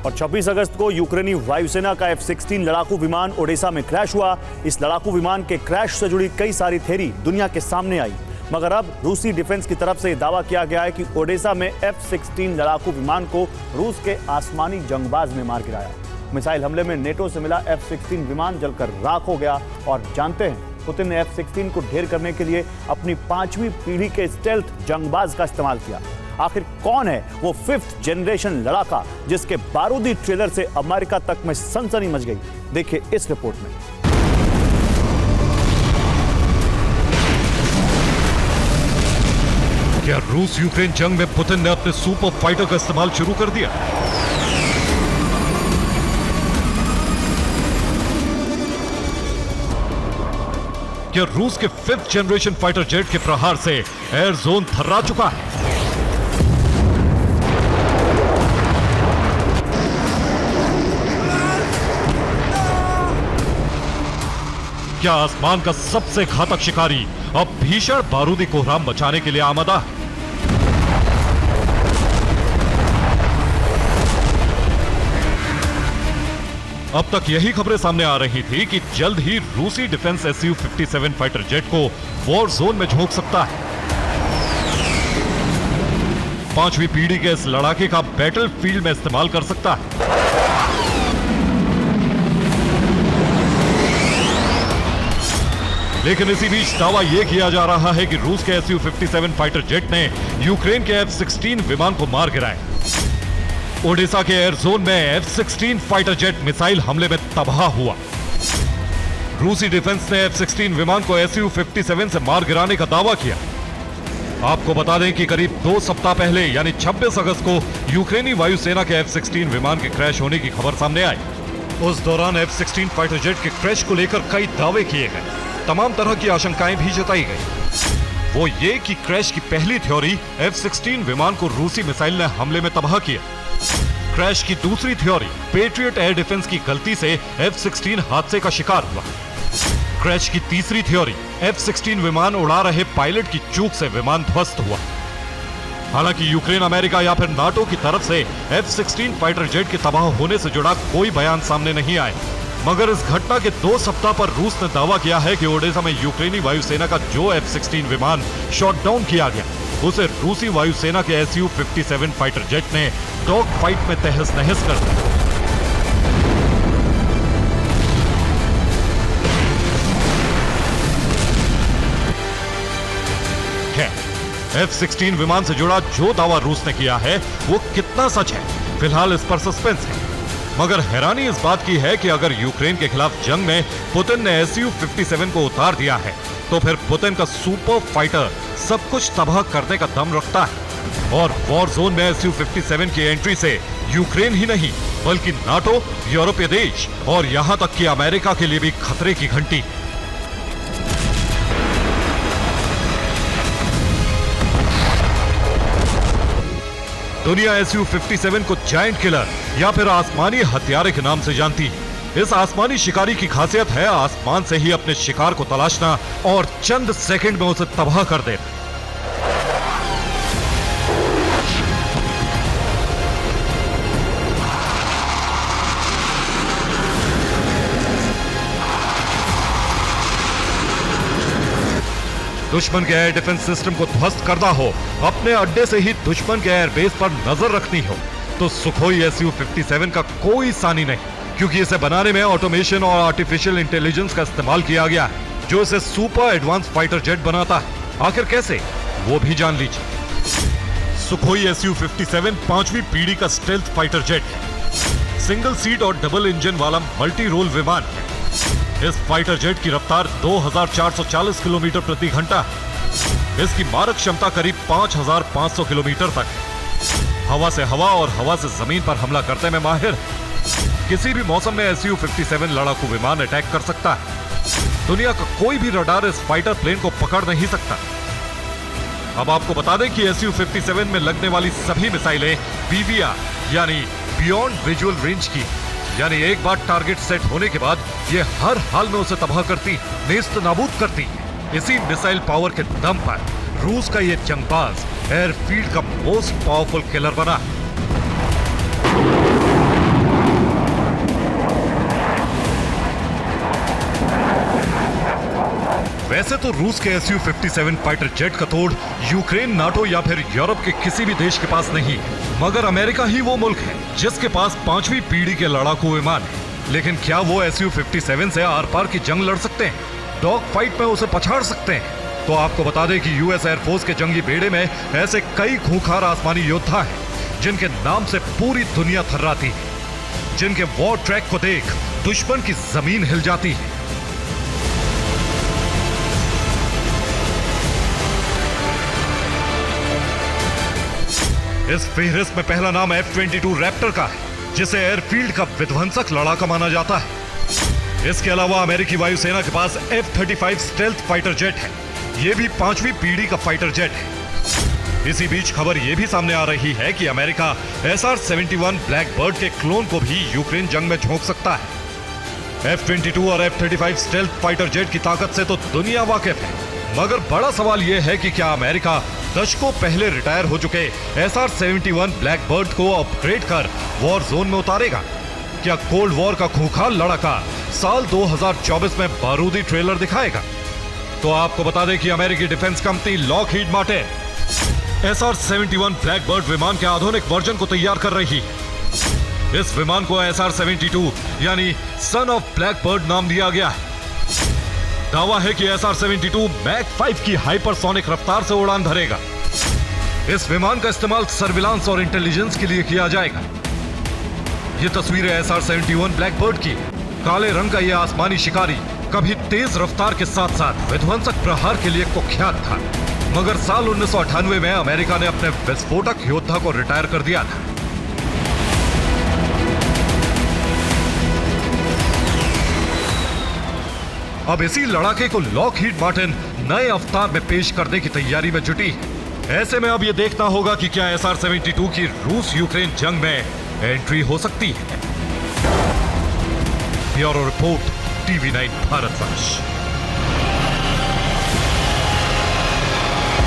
और 26 अगस्त को यूक्रेनी वायुसेना का F-16 लड़ाकू विमान ओडेसा में क्रैश हुआ। इस लड़ाकू विमान के क्रैश से जुड़ी कई सारी थ्योरी दुनिया के सामने आई, मगर अब रूसी डिफेंस की तरफ से दावा किया गया है कि ओडेसा में F-16 लड़ाकू विमान को रूस के आसमानी जंगबाज ने मार गिराया। मिसाइल हमले में नेटो से मिला F-16 विमान जलकर राख हो गया। और जानते हैं, पुतिन ने F-16 को ढेर करने के लिए अपनी 5वीं पीढ़ी के स्टेल्थ जंगबाज का इस्तेमाल किया। आखिर कौन है वो 5th जनरेशन लड़ाका जिसके बारूदी ट्रेलर से अमेरिका तक में सनसनी मच गई? देखिए इस रिपोर्ट में। क्या रूस यूक्रेन जंग में पुतिन ने अपने सुपर फाइटर का इस्तेमाल शुरू कर दिया? क्या रूस के 5th जनरेशन फाइटर जेट के प्रहार से एयर जोन थर्रा चुका है? क्या आसमान का सबसे घातक शिकारी अब भीषण बारूदी कोहराम मचाने के लिए आमादा है? अब तक यही खबरें सामने आ रही थी कि जल्द ही रूसी डिफेंस Su-57 फाइटर जेट को वॉर जोन में झोंक सकता है। 5वीं पीढ़ी के इस लड़ाके का बैटल फील्ड में इस्तेमाल कर सकता है। लेकिन इसी बीच दावा यह किया जा रहा है कि रूस के Su-57 फाइटर जेट ने यूक्रेन के F-16 विमान को मार गिराया। ओडेसा के एयर जोन में F-16 फाइटर जेट मिसाइल हमले में तबाह हुआ। रूसी डिफेंस ने F-16 विमान को Su-57 से मार गिराने का दावा किया। आपको बता दें कि करीब 2 सप्ताह पहले यानी 26 अगस्त को यूक्रेनी वायुसेना के F-16 विमान के क्रैश होने की खबर सामने आई। उस दौरान F-16 फाइटर जेट के क्रैश को लेकर कई दावे किए गए, तमाम तरह की आशंकाएं भी जताई गई। वो ये कि क्रैश की पहली थ्योरी F-16 विमान को रूसी मिसाइल ने हमले में तबाह किया। क्रैश की दूसरी थ्योरी पेट्रियट एयर डिफेंस की गलती से F-16 हादसे का शिकार हुआ। क्रैश की तीसरी थ्योरी F-16 विमान उड़ा रहे पायलट की चूक से विमान ध्वस्त हुआ। हालांकि यूक्रेन, अमेरिका या फिर नाटो की तरफ से F-16 फाइटर जेट के तबाह होने से जुड़ा कोई बयान सामने नहीं आया, मगर इस घटना के 2 सप्ताह पर रूस ने दावा किया है कि ओडेसा में यूक्रेनी वायुसेना का जो F-16 विमान शॉट डाउन किया गया, उसे रूसी वायुसेना के Su-57 फाइटर जेट ने डॉग फाइट में तहस नहस कर दिया। F-16 विमान से जुड़ा जो दावा रूस ने किया है वो कितना सच है, फिलहाल इस पर सस्पेंस है। मगर हैरानी इस बात की है कि अगर यूक्रेन के खिलाफ जंग में पुतिन ने Su-57 को उतार दिया है, तो फिर पुतिन का सुपर फाइटर सब कुछ तबाह करने का दम रखता है। और वॉर जोन में Su-57 की एंट्री से यूक्रेन ही नहीं बल्कि नाटो, यूरोपीय देश और यहां तक कि अमेरिका के लिए भी खतरे की घंटी। दुनिया Su-57 को जायंट किलर या फिर आसमानी हथियारे के नाम से जानती है। इस आसमानी शिकारी की खासियत है आसमान से ही अपने शिकार को तलाशना और चंद सेकंड में उसे तबाह कर देना। दुश्मन के एयर डिफेंस सिस्टम को ध्वस्त करना हो, अपने अड्डे से ही दुश्मन के एयरबेस पर नजर रखनी हो, तो सुखोई Su-57 का कोई सानी नहीं, क्योंकि इसे बनाने में ऑटोमेशन और आर्टिफिशियल इंटेलिजेंस का इस्तेमाल किया गया है, जो इसे सुपर एडवांस फाइटर जेट बनाता है। आखिर कैसे, वो भी जान लीजिए। सुखोई Su-57 5वीं पीढ़ी का स्टेल्थ फाइटर जेट है। सिंगल सीट और डबल इंजन वाला मल्टी रोल विमान है। इस फाइटर जेट की रफ्तार 2440 किलोमीटर प्रति घंटा है। इसकी मारक क्षमता करीब 5500 किलोमीटर तक है। हवा से हवा और हवा से जमीन पर हमला करने में माहिर है। किसी भी मौसम में Su-57 लड़ाकू विमान अटैक कर सकता है। दुनिया का कोई भी रडार इस फाइटर प्लेन को पकड़ नहीं सकता। अब आपको बता दें कि Su-57 में लगने वाली सभी मिसाइलें BVR यानी बियॉन्ड विजुअल रेंज की, यानी एक बार टारगेट सेट होने के बाद ये हर हाल में उसे तबाह करती, नेस्त नाबूद करती। इसी मिसाइल पावर के दम पर रूस का ये जंगबाज एयरफील्ड का मोस्ट पावरफुल किलर बना है। वैसे तो रूस के Su-57 फाइटर जेट का तोड़ यूक्रेन, नाटो या फिर यूरोप के किसी भी देश के पास नहीं है, मगर अमेरिका ही वो मुल्क है जिसके पास 5वीं पीढ़ी के लड़ाकू विमान है। लेकिन क्या वो Su-57 से आर पार की जंग लड़ सकते हैं, डॉग फाइट में उसे पछाड़ सकते हैं? तो आपको बता दें कि यूएस एयरफोर्स के जंगी बेड़े में ऐसे कई खूंखार आसमानी योद्धा हैं जिनके नाम से पूरी दुनिया थर्राती है, जिनके वॉर ट्रैक को देख दुश्मन की जमीन हिल जाती है। इस फेहरिस्त में पहला नाम F-22 रैप्टर का है, जिसे एयरफील्ड का विध्वंसक लड़ाका माना जाता है। इसके अलावा अमेरिकी वायुसेना के पास F-35 स्टेल्थ फाइटर जेट है, ये भी 5वीं पीढ़ी का फाइटर जेट है। इसी बीच खबर यह भी सामने आ रही है कि अमेरिका SR-71 ब्लैक बर्ड के क्लोन को भी यूक्रेन जंग में झोंक सकता है। F-22 और F-35 स्टेल्थ फाइटर जेट की ताकत से तो दुनिया वाकिफ है, मगर बड़ा सवाल यह है कि क्या अमेरिका दशकों पहले रिटायर हो चुके SR-71 ब्लैक बर्ड को अपग्रेड कर वॉर जोन में उतारेगा? क्या कोल्ड वॉर का खूंखार लड़ाका साल 2024 में बारूदी ट्रेलर दिखाएगा? तो आपको बता दें कि अमेरिकी defence company Lockheed Martin SR-71 black bird विमान के आधुनिक वर्जन को तैयार कर रही है। इस विमान को SR-72 यानी सन ऑफ ब्लैक बर्ड नाम दिया गया है। दावा है कि SR-72 मैक 5 की हाइपरसोनिक रफ्तार से उड़ान भरेगा। इस विमान का इस्तेमाल सर्विलांस और इंटेलिजेंस के लिए किया जाएगा। यह तस्वीर है SR-71 ब्लैक बर्ड की। काले रंग का यह आसमानी शिकारी कभी तेज रफ्तार के साथ साथ विध्वंसक प्रहार के लिए कुख्यात था, मगर साल 1998 में अमेरिका ने अपने विस्फोटक योद्धा को रिटायर कर दिया था। अब इसी लड़ाके को लॉकहीड मार्टिन नए अवतार में पेश करने की तैयारी में जुटी है। ऐसे में अब यह देखना होगा कि क्या SR-72 की रूस यूक्रेन जंग में एंट्री हो सकती है। Bureau report, TV9 Bharatvarsh.